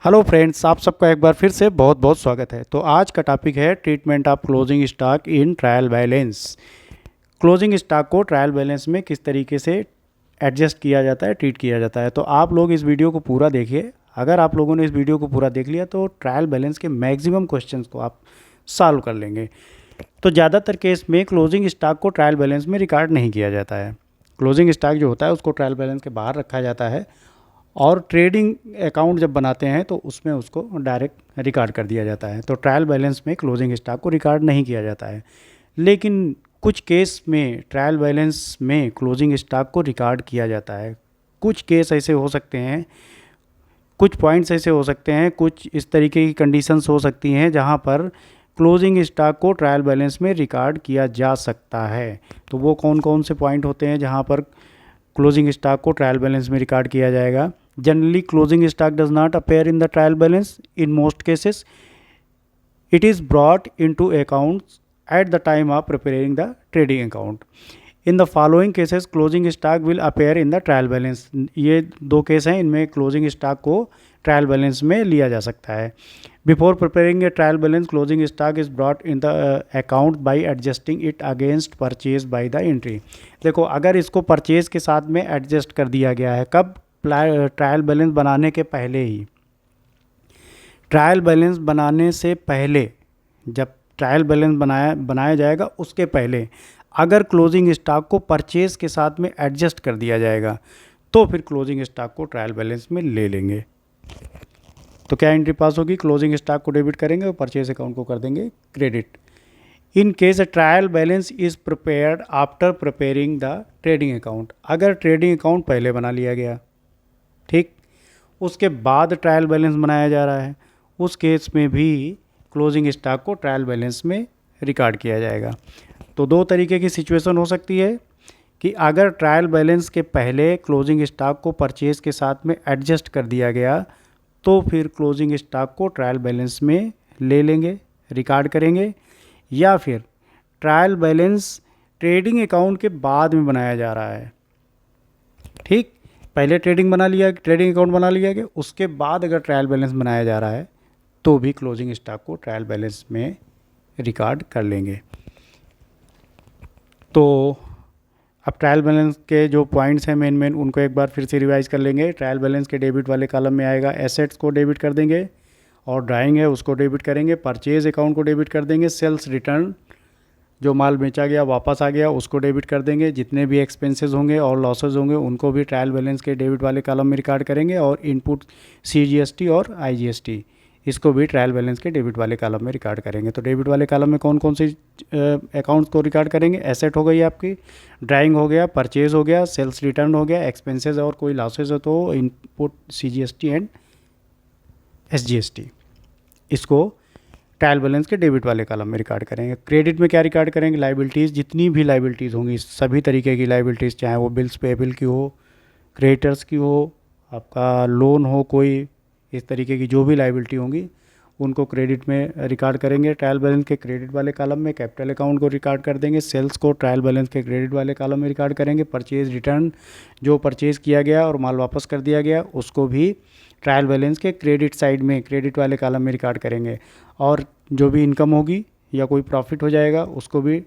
Hello friends, आप सबका एक बार फिर से बहुत बहुत स्वागत है। तो आज का टॉपिक है treatment of closing stock in trial balance. Closing stock को ट्रायल बैलेंस में किस तरीके से एडजस्ट किया जाता है, ट्रीट किया जाता है। तो आप लोग इस वीडियो को पूरा देखिए। अगर आप लोगों ने इस वीडियो को पूरा देख लिया तो ट्रायल बैलेंस के मैक्सिमम क्वेश्चंस को आप सॉल्व कर लेंगे। तो ज़्यादातर केस में क्लोजिंग स्टॉक को ट्रायल बैलेंस में रिकॉर्ड नहीं किया जाता है। क्लोजिंग स्टॉक जो होता है उसको ट्रायल बैलेंस के बाहर रखा जाता है और ट्रेडिंग अकाउंट जब बनाते हैं तो उसमें उसको डायरेक्ट रिकॉर्ड कर दिया जाता है। तो ट्रायल बैलेंस में क्लोजिंग स्टॉक को रिकॉर्ड नहीं किया जाता है। लेकिन कुछ केस में ट्रायल बैलेंस में क्लोजिंग स्टॉक को रिकॉर्ड किया जाता है। कुछ केस ऐसे हो सकते हैं, कुछ पॉइंट्स ऐसे हो सकते हैं, कुछ इस तरीके की कंडीशंस हो सकती हैं जहां पर क्लोजिंग स्टॉक को ट्रायल बैलेंस में रिकॉर्ड किया जा सकता है। तो वो कौन कौन से पॉइंट होते हैं जहां पर क्लोजिंग स्टॉक को ट्रायल बैलेंस में रिकॉर्ड किया जाएगा। Generally closing stock does not appear in the trial balance in most cases. It is brought into accounts at the time of preparing the trading account. In the following cases closing stock will appear in the trial balance. ये दो case हैं, इनमें closing stock को trial balance में लिया जा सकता है। Before preparing A trial balance closing stock is brought in the account by adjusting it against purchase by the entry. देखो, अगर इसको परचेज के साथ में एडजस्ट कर दिया गया है, कब? ट्रायल बैलेंस बनाने के पहले ही। ट्रायल बैलेंस बनाने से पहले, जब ट्रायल बैलेंस बनाया जाएगा उसके पहले अगर क्लोजिंग स्टॉक को परचेज के साथ में एडजस्ट कर दिया जाएगा तो फिर क्लोजिंग स्टॉक को ट्रायल बैलेंस में ले लेंगे। तो क्या एंट्री पास होगी? क्लोजिंग स्टॉक को डेबिट करेंगे और परचेज अकाउंट को कर देंगे credit. In case trial balance is prepared after preparing the trading account. अगर ट्रेडिंग अकाउंट पहले बना लिया गया, ठीक, उसके बाद ट्रायल बैलेंस बनाया जा रहा है, उस केस में भी क्लोजिंग स्टॉक को ट्रायल बैलेंस में रिकॉर्ड किया जाएगा। तो दो तरीके की सिचुएशन हो सकती है कि अगर ट्रायल बैलेंस के पहले क्लोजिंग स्टॉक को परचेज के साथ में एडजस्ट कर दिया गया तो फिर क्लोजिंग स्टॉक को ट्रायल बैलेंस में ले लेंगे, रिकॉर्ड करेंगे। या फिर ट्रायल बैलेंस ट्रेडिंग अकाउंट के बाद में बनाया जा रहा है, ठीक, पहले ट्रेडिंग अकाउंट बना लिया गया, उसके बाद अगर ट्रायल बैलेंस बनाया जा रहा है तो भी क्लोजिंग स्टॉक को ट्रायल बैलेंस में रिकॉर्ड कर लेंगे। तो अब ट्रायल बैलेंस के जो पॉइंट्स हैं मेन उनको एक बार फिर से रिवाइज कर लेंगे। ट्रायल बैलेंस के डेबिट वाले कॉलम में आएगा एसेट्स को डेबिट कर देंगे और ड्राइंग है उसको डेबिट करेंगे, परचेज अकाउंट को डेबिट कर देंगे, सेल्स रिटर्न जो माल बेचा गया वापस आ गया उसको डेबिट कर देंगे, जितने भी एक्सपेंसेस होंगे और लॉसेज होंगे उनको भी ट्रायल बैलेंस के डेबिट वाले कॉलम में रिकॉर्ड करेंगे और इनपुट CGST और IGST इसको भी ट्रायल बैलेंस के डेबिट वाले कॉलम में रिकॉर्ड करेंगे। तो डेबिट वाले कॉलम में कौन कौन से अकाउंट्स को रिकॉर्ड करेंगे? एसेट हो गई आपकी, ड्राइंग हो गया, परचेज हो गया, सेल्स रिटर्न हो गया, एक्सपेंसेस और कोई लॉसेज हो तो इनपुट CGST एंड SGST, इसको ट्रायल बैलेंस के डेबिट वाले कॉलम में रिकॉर्ड करेंगे। क्रेडिट में क्या रिकॉर्ड करेंगे? लाइबिलिटीज़, जितनी भी लाइबिलिटीज़ होंगी, सभी तरीके की लाइबिलिटीज़, चाहे वो बिल्स पेएबल की हो, क्रेडिटर्स की हो, आपका लोन हो, कोई इस तरीके की जो भी लाइबिलिटी होंगी उनको क्रेडिट में रिकॉर्ड करेंगे ट्रायल बैलेंस के क्रेडिट वाले कॉलम में। कैपिटल अकाउंट को रिकॉर्ड कर देंगे, सेल्स को ट्रायल बैलेंस के क्रेडिट वाले कॉलम में रिकॉर्ड करेंगे, परचेज रिटर्न जो परचेज़ किया गया और माल वापस कर दिया गया उसको भी ट्रायल बैलेंस के क्रेडिट साइड में क्रेडिट वाले कॉलम में रिकॉर्ड करेंगे। और जो भी इनकम होगी या कोई प्रॉफिट हो जाएगा उसको भी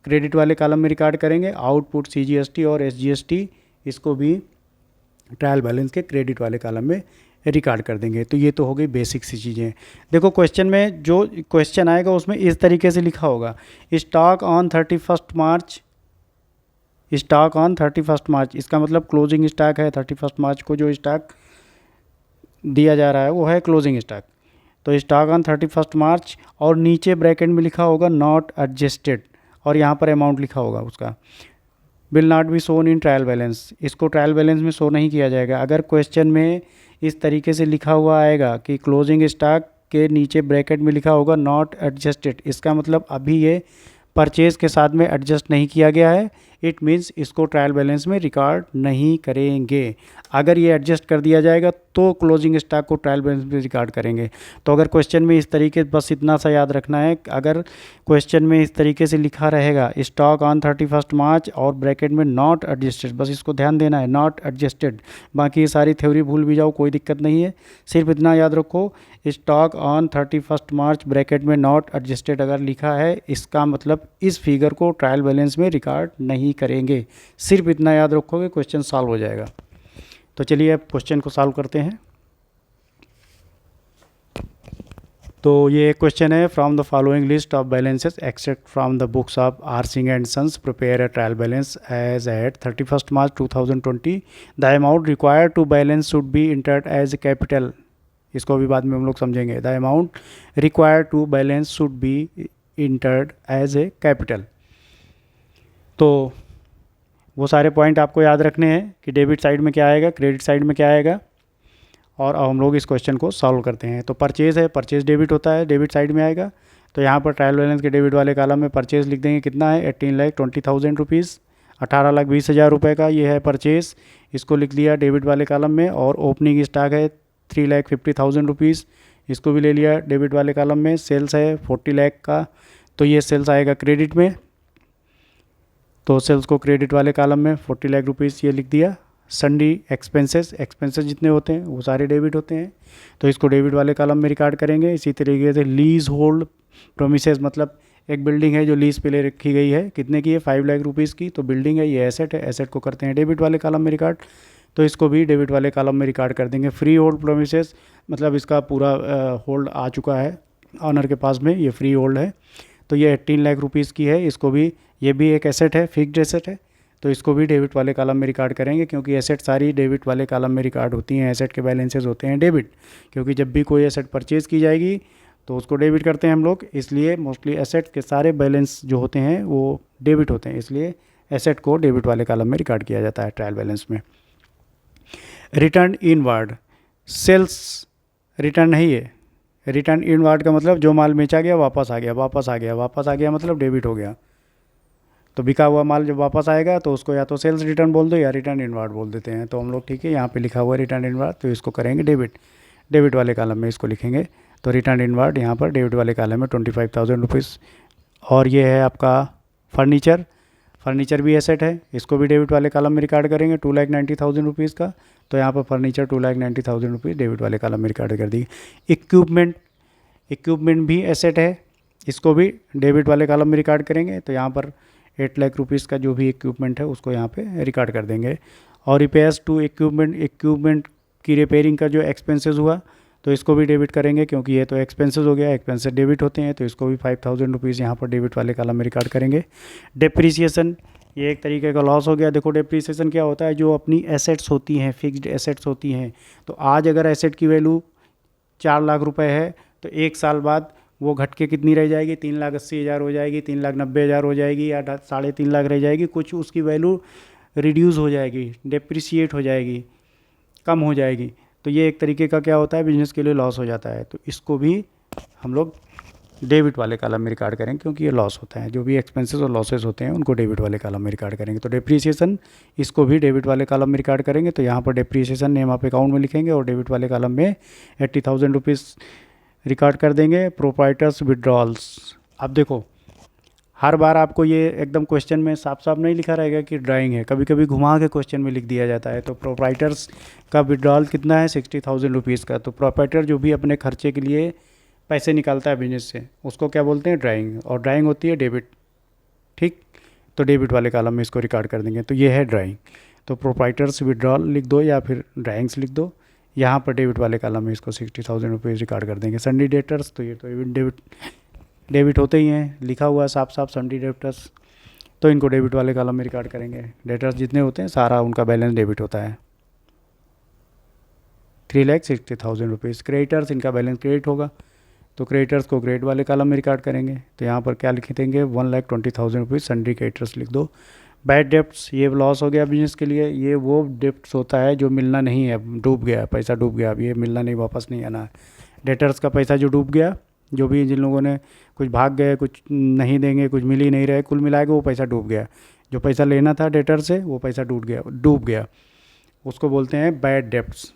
क्रेडिट वाले कॉलम में रिकॉर्ड करेंगे। आउटपुट CGST और SGST इसको भी ट्रायल बैलेंस के क्रेडिट वाले कॉलम में रिकॉर्ड कर देंगे। तो ये तो हो गई बेसिक सी चीज़ें। देखो, क्वेश्चन में जो क्वेश्चन आएगा उसमें इस तरीके से लिखा होगा, stock on 31 March, stock on 31 मार्च, इसका मतलब क्लोजिंग स्टॉक है। 31 मार्च को जो स्टॉक दिया जा रहा है वो है क्लोजिंग स्टॉक। तो स्टॉक ऑन 31 मार्च और नीचे ब्रैकेट में लिखा होगा नॉट एडजस्टेड और यहाँ पर अमाउंट लिखा होगा उसका, will not be shown in trial balance, इसको ट्रायल बैलेंस में शो नहीं किया जाएगा। अगर क्वेश्चन में इस तरीके से लिखा हुआ आएगा कि क्लोजिंग स्टॉक के नीचे ब्रैकेट में लिखा होगा नॉट एडजस्टेड, इसका मतलब अभी ये परचेज़ के साथ में एडजस्ट नहीं किया गया है, इट मीन्स इसको ट्रायल बैलेंस में रिकॉर्ड नहीं करेंगे। अगर ये एडजस्ट कर दिया जाएगा तो क्लोजिंग स्टॉक को ट्रायल बैलेंस में रिकॉर्ड करेंगे। तो अगर क्वेश्चन में इस तरीके, बस इतना सा याद रखना है, अगर क्वेश्चन में इस तरीके से लिखा रहेगा स्टॉक ऑन 31 मार्च और ब्रैकेट में नॉट एडजस्टेड, बस इसको ध्यान देना है, नॉट एडजस्टेड। बाकी ये सारी थ्योरी भूल भी जाओ, कोई दिक्कत नहीं है, सिर्फ इतना याद रखो स्टॉक ऑन 31 मार्च ब्रैकेट में नॉट एडजस्टेड अगर लिखा है, इसका मतलब इस फिगर को ट्रायल बैलेंस में रिकॉर्ड नहीं करेंगे। सिर्फ इतना याद रखोगे, क्वेश्चन सॉल्व हो जाएगा। तो चलिए अब क्वेश्चन को सॉल्व करते हैं। तो ये क्वेश्चन है, from the following list of balances except from the books of R Singh and sons prepare a trial balance as at 31 March 2020 the amount required to balance should be entered as capital. इसको भी बाद में हम लोग समझेंगे। The amount required to balance should be entered as a capital. तो वो सारे पॉइंट आपको याद रखने हैं कि डेबिट साइड में क्या आएगा, क्रेडिट साइड में क्या आएगा। और अब हम लोग इस क्वेश्चन को सॉल्व करते हैं। तो परचेज़ है, परचेज़ डेबिट होता है, डेबिट साइड में आएगा। तो यहाँ पर ट्रायल बैलेंस के डेबिट वाले कॉलम में परचेज़ लिख देंगे, कितना है 18,20,000 रुपीज़, 18,20,000 रुपये का ये है परचेज़, इसको लिख लिया डेबिट वाले कॉलम में। और ओपनिंग स्टॉक है 3,50,000 रुपीज़, इसको भी ले लिया डेबिट वाले कॉलम में। सेल्स है 40 लाख का, तो ये सेल्स आएगा क्रेडिट में, तो सेल्स को क्रेडिट वाले कॉलम में 40 लाख रुपीज़ ये लिख दिया। सन्डी एक्सपेंसेस, एक्सपेंसेस जितने होते हैं वो सारे डेबिट होते हैं, तो इसको डेबिट वाले कॉलम में रिकॉर्ड करेंगे। इसी तरीके से लीज होल्ड प्रोमिसेस, मतलब एक बिल्डिंग है जो लीज पे ले रखी गई है, कितने की है 5 लाख रुपीज़ की, तो बिल्डिंग है, ये एसेट है, एसेट को करते हैं डेबिट वाले कॉलम में रिकॉर्ड, तो इसको भी डेबिट वाले कॉलम में रिकॉर्ड कर देंगे। फ्री होल्ड प्रोमिसेस, मतलब इसका पूरा होल्ड आ चुका है ऑनर के पास में, ये फ्री होल्ड है, तो ये 18 लाख रुपीज़ की है, इसको भी, ये भी एक एसेट है, फिक्स्ड एसेट है, तो इसको भी डेबिट वाले कॉलम में रिकॉर्ड करेंगे, क्योंकि एसेट सारी डेबिट वाले कॉलम में रिकॉर्ड होती हैं। एसेट के बैलेंसेस होते हैं डेबिट, क्योंकि जब भी कोई एसेट परचेज़ की जाएगी तो उसको डेबिट करते हैं हम लोग, इसलिए मोस्टली एसेट के सारे बैलेंस जो होते हैं वो डेबिट होते हैं, इसलिए एसेट को डेबिट वाले कॉलम में रिकॉर्ड किया जाता है ट्रायल बैलेंस में। रिटर्न इनवर्ड, सेल्स रिटर्न नहीं है, रिटर्न इनवर्ड का मतलब जो माल बेचा गया वापस आ गया, वापस आ गया, वापस आ गया मतलब डेबिट हो गया। तो बिका हुआ माल जब वापस आएगा तो उसको या तो सेल्स रिटर्न बोल दो या रिटर्न इनवर्ड बोल देते हैं, तो हम लोग ठीक है, यहाँ पे लिखा हुआ है रिटर्न इनवर्ड, तो इसको करेंगे डेबिट, डेबिट वाले कॉलम में इसको लिखेंगे। तो रिटर्न इनवर्ड यहाँ पर डेबिट वाले कॉलम में 25,000 रुपीज़। और ये है आपका फर्नीचर, फर्नीचर भी एसेट है, इसको भी डेबिट वाले कॉलम में रिकॉर्ड करेंगे 2,90,000 रुपीज़ का, तो यहाँ पर फर्नीचर 2,90,000 रुपीज़ डेबिट वाले कॉलम में रिकॉर्ड कर दी। इक्विपमेंट, इक्विपमेंट भी एसेट है, इसको भी डेबिट वाले कॉलम में रिकॉर्ड करेंगे, तो यहाँ पर 8 लाख रुपीज़ का जो भी इक्विपमेंट है उसको यहाँ पे रिकॉर्ड कर देंगे। और रिपेयर्स टू इक्विपमेंट, इक्विपमेंट की रिपेयरिंग का जो एक्सपेंसेस हुआ तो इसको भी डेबिट करेंगे, क्योंकि ये तो एक्सपेंसेस हो गया, एक्सपेंसेस डेबिट होते हैं, तो इसको भी 5,000 रुपीज़ यहाँ पर डेबिट वाले कॉलम में रिकॉर्ड करेंगे। डेप्रीसिएशन, ये एक तरीके का लॉस हो गया। देखो डेप्रीसिएशन क्या होता है, जो अपनी एसेट्स होती हैं, फिक्स्ड एसेट्स होती हैं, तो आज अगर एसेट की वैल्यू 4 लाख रुपए है तो 1 साल बाद वो घट के कितनी रह जाएगी, 3,80,000 हो जाएगी, 3,90,000 हो जाएगी, या 3.5 लाख रह जाएगी, कुछ उसकी वैल्यू रिड्यूस हो जाएगी, डेप्रिसिएट हो जाएगी, कम हो जाएगी। तो ये एक तरीके का क्या होता है, बिजनेस के लिए लॉस हो जाता है, तो इसको भी हम लोग डेबिट वाले कॉलम में रिकॉर्ड करेंगे, क्योंकि ये लॉस होता है, जो भी एक्सपेंसेस और लॉसेस होते हैं उनको डेबिट वाले कॉलम में रिकॉर्ड करेंगे। तो डेप्रीसिएशन, इसको भी डेबिट वाले कॉलम में रिकॉर्ड करेंगे, तो यहाँ पर डेप्रीसिएशन नेम ऑफ अकाउंट में लिखेंगे और डेबिट वाले कॉलम में 80,000 रुपीज़ रिकॉर्ड कर देंगे। प्रोप्राइटर्स विड्रॉल्स, अब देखो हर बार आपको ये एकदम क्वेश्चन में साफ साफ नहीं लिखा रहेगा कि ड्राइंग है, कभी कभी घुमा के क्वेश्चन में लिख दिया जाता है। तो प्रोप्राइटर्स का विड्रॉल कितना है, 60,000 रुपीज़ का। तो प्रोप्राइटर जो भी अपने खर्चे के लिए पैसे निकालता है बिजनेस से, उसको क्या बोलते हैं, ड्राइंग, और ड्राइंग होती है डेबिट, ठीक। तो डेबिट वाले कॉलम में इसको रिकॉर्ड कर देंगे, तो ये है ड्राइंग। तो प्रोप्राइटर्स विड्रॉल लिख दो या फिर ड्राइंग्स लिख दो, यहाँ पर डेबिट वाले कॉलम में इसको 60,000 रुपीज़ रिकॉर्ड कर देंगे। सन्डी डेटर्स, तो ये तो डेबिट होते ही हैं, लिखा हुआ है साफ साफ सन्डी डेटर्स, तो इनको डेबिट वाले कॉलम में रिकॉर्ड करेंगे। डेटर्स जितने होते हैं सारा उनका बैलेंस डेबिट होता है। 3,60,000 रुपीज़। क्रेडिटर्स, इनका बैलेंस क्रेडिट होगा, तो क्रेडिटर्स को क्रेडिट वाले कॉलम में रिकॉर्ड करेंगे। तो यहाँ पर क्या लिख देंगे, 1,20,000 रुपीज़ सन्डी क्रेडिटर्स लिख दो। बैड डेप्ट्स, ये लॉस हो गया बिजनेस के लिए, ये वो डेप्ट्स होता है जो मिलना नहीं है, डूब गया, पैसा डूब गया, अब ये मिलना नहीं, वापस नहीं आना है। डेटर्स का पैसा जो डूब गया, जो भी जिन लोगों ने कुछ भाग गए, कुछ नहीं देंगे, कुछ मिल ही नहीं रहे, कुल मिला के वो पैसा डूब गया। जो पैसा लेना था डेटर से वो पैसा डूब गया, उसको बोलते हैं बैड डेप्ट्स।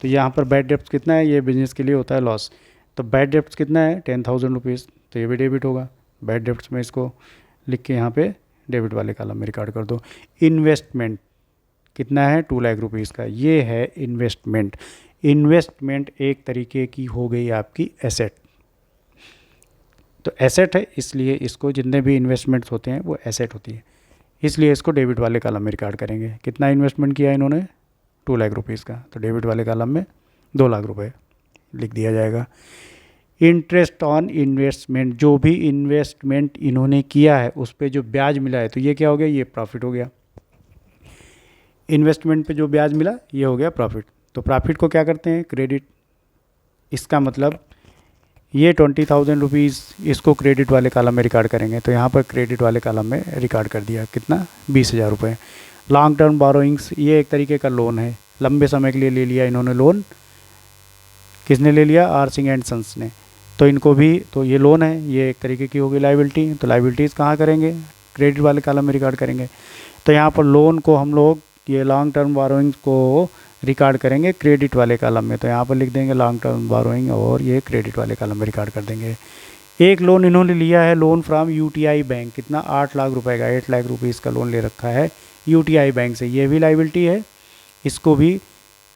तो यहाँ पर बैड डेप्ट्स कितना है, ये बिजनेस के लिए होता है लॉस। तो बैड डेप्ट्स कितना है 10,000 रुपीज़, तो ये भी डेबिट होगा। बैड डेप्ट्स में इसको लिख के यहाँ पे डेबिट वाले कॉलम में रिकॉर्ड कर दो। इन्वेस्टमेंट कितना है 2 लाख रुपीज़ का, ये है इन्वेस्टमेंट। इन्वेस्टमेंट एक तरीके की हो गई आपकी एसेट। तो एसेट है, इसलिए इसको जितने भी इन्वेस्टमेंट्स होते हैं वो एसेट होती है, इसलिए इसको डेबिट वाले कॉलम में रिकॉर्ड करेंगे। कितना इन्वेस्टमेंट किया इन्होंने 2 लाख रुपीज़ का, तो डेबिट वाले कॉलम में 2 लाख रुपए लिख दिया जाएगा। इंटरेस्ट ऑन इन्वेस्टमेंट, जो भी इन्वेस्टमेंट इन्होंने किया है उस पर जो ब्याज मिला है, तो ये क्या हो गया, ये प्रॉफिट हो गया। इन्वेस्टमेंट पे जो ब्याज मिला ये हो गया प्रॉफिट। तो प्रॉफिट को क्या करते हैं, क्रेडिट। इसका मतलब ये 20,000 रुपीज़ इसको क्रेडिट वाले कॉलम में रिकॉर्ड करेंगे, तो यहाँ पर क्रेडिट वाले कॉलम में रिकॉर्ड कर दिया। कितना 20,000 रुपये। लॉन्ग टर्म बोरोइंग्स, ये एक तरीके का लोन है, लंबे समय के लिए ले लिया इन्होंने लोन। किसने ले लिया, आर सिंह एंड सन्स ने। तो इनको भी, तो ये लोन है, ये एक तरीके की होगी लाइबिलिटी। तो लाइबिलिटीज़ कहाँ करेंगे, क्रेडिट वाले कॉलम में रिकॉर्ड करेंगे। तो यहाँ पर लोन को हम लोग, ये लॉन्ग टर्म बोरोइंग्स को रिकॉर्ड करेंगे क्रेडिट वाले कॉलम में, तो यहाँ पर लिख देंगे लॉन्ग टर्म बोरोइंग और ये क्रेडिट वाले कॉलम में रिकॉर्ड कर देंगे। एक लोन इन्होंने लिया है, लोन फ्रॉम यूटीआई बैंक, कितना 8 लाख रुपए का, 8 लाख रुपीज़ का लोन ले रखा है यूटीआई बैंक से, ये भी लाइबिलिटी है। इसको भी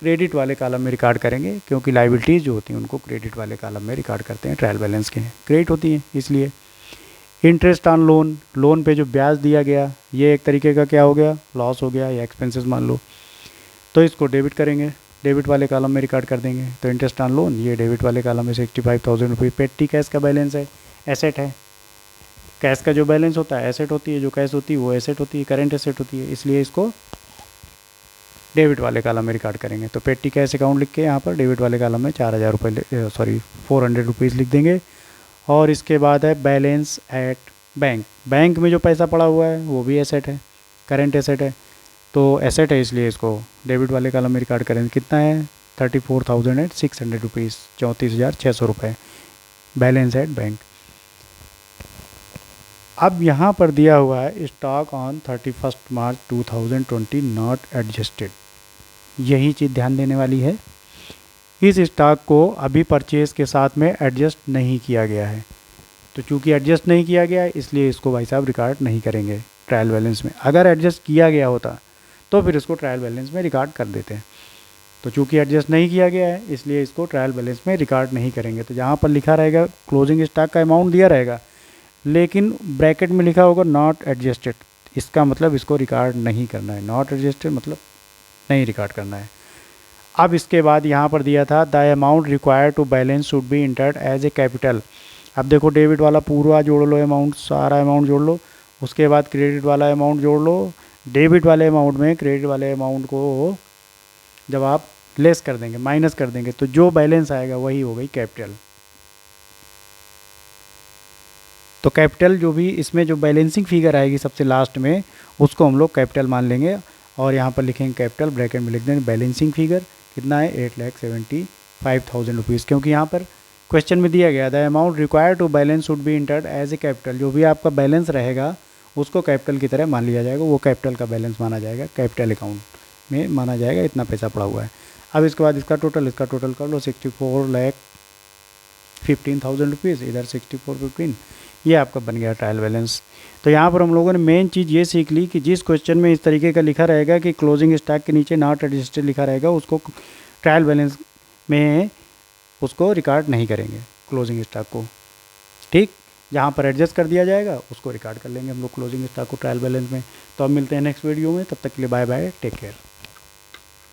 क्रेडिट वाले कॉलम में रिकॉर्ड करेंगे, क्योंकि लाइबिलिटीज़ जो होती हैं उनको क्रेडिट वाले कॉलम में रिकॉर्ड करते हैं, ट्रायल बैलेंस के क्रेडिट होती हैं इसलिए। इंटरेस्ट ऑन लोन, लोन पे जो ब्याज दिया गया ये एक तरीके का क्या हो गया, लॉस हो गया या एक्सपेंसेस मान लो, तो इसको डेबिट करेंगे, डेबिट वाले कॉलम में रिकॉर्ड कर देंगे। तो इंटरेस्ट ऑन लोन ये डेबिट वाले कॉलम में 65,000 रुपये। पेटी कैश का बैलेंस है, एसेट है। कैश का जो बैलेंस होता है एसेट होती है, जो कैश होती है वो एसेट होती है, करेंट एसेट होती है, इसलिए इसको डेबिट वाले कॉलम में रिकॉर्ड करेंगे। तो पेटी कैश अकाउंट लिख के यहाँ पर डेबिट वाले कॉलम में 4,000 रुपये, 400 रुपीज़ लिख देंगे। और इसके बाद है बैलेंस एट बैंक, बैंक में जो पैसा पड़ा हुआ है वो भी एसेट है, करेंट एसेट है। तो एसेट है इसलिए इसको डेबिट वाले कॉलम में रिकॉर्ड करेंगे। कितना है 34,600 रुपीज़, 34,600 रुपये बैलेंस एट बैंक। अब यहाँ पर दिया हुआ है stock on 31 March 2020 not adjusted, यही चीज़ ध्यान देने वाली है। इस स्टॉक को अभी परचेज के साथ में एडजस्ट नहीं किया गया है, तो चूंकि एडजस्ट नहीं किया गया है इसलिए इसको भाई साहब रिकॉर्ड नहीं करेंगे ट्रायल बैलेंस में। अगर एडजस्ट किया गया होता तो फिर इसको ट्रायल बैलेंस में रिकॉर्ड कर देते हैं। तो चूंकि एडजस्ट नहीं किया गया है इसलिए इसको ट्रायल बैलेंस में रिकॉर्ड नहीं करेंगे। तो जहाँ पर लिखा रहेगा क्लोजिंग स्टॉक का अमाउंट दिया रहेगा, लेकिन ब्रैकेट में लिखा होगा नॉट एडजस्टेड, इसका मतलब इसको रिकॉर्ड नहीं करना है। नॉट एडजस्टेड मतलब नहीं रिकॉर्ड करना है। अब इसके बाद यहाँ पर दिया था the amount required to balance should be entered as a capital. अब देखो डेबिट वाला पूरा जोड़ लो अमाउंट, सारा अमाउंट जोड़ लो, उसके बाद क्रेडिट वाला अमाउंट जोड़ लो। डेबिट वाले अमाउंट में क्रेडिट वाले अमाउंट को जब आप लेस कर देंगे, माइनस कर देंगे, तो जो बैलेंस आएगा वही हो गई कैपिटल। तो कैपिटल जो भी इसमें जो बैलेंसिंग फिगर आएगी सबसे लास्ट में उसको हम लोग कैपिटल मान लेंगे और यहाँ पर लिखेंगे कैपिटल, ब्रैकेट में लिख देंगे बैलेंसिंग फिगर कितना है 8,75,000 रुपीज़, क्योंकि यहाँ पर क्वेश्चन में दिया गया the amount required to balance should be entered as a capital. जो भी आपका बैलेंस रहेगा उसको कैपिटल की तरह मान लिया जाएगा, वो कैपिटल का बैलेंस माना जाएगा, कैपिटल अकाउंट में माना जाएगा, इतना पैसा पड़ा हुआ है। अब इसके बाद इसका टोटल कर लो 64,15,000 रुपीज़, इधर 64,15, ये आपका बन गया ट्रायल बैलेंस। तो यहाँ पर हम लोगों ने मेन चीज़ ये सीख ली कि जिस क्वेश्चन में इस तरीके का लिखा रहेगा कि क्लोजिंग स्टॉक के नीचे नॉट एडजस्टेड लिखा रहेगा, उसको ट्रायल बैलेंस में उसको रिकॉर्ड नहीं करेंगे क्लोजिंग स्टॉक को, ठीक। जहाँ पर एडजस्ट कर दिया जाएगा उसको रिकॉर्ड कर लेंगे हम लोग क्लोजिंग स्टॉक को ट्रायल बैलेंस में। तो अब मिलते हैं नेक्स्ट वीडियो में, तब तक के लिए बाय बाय, टेक केयर।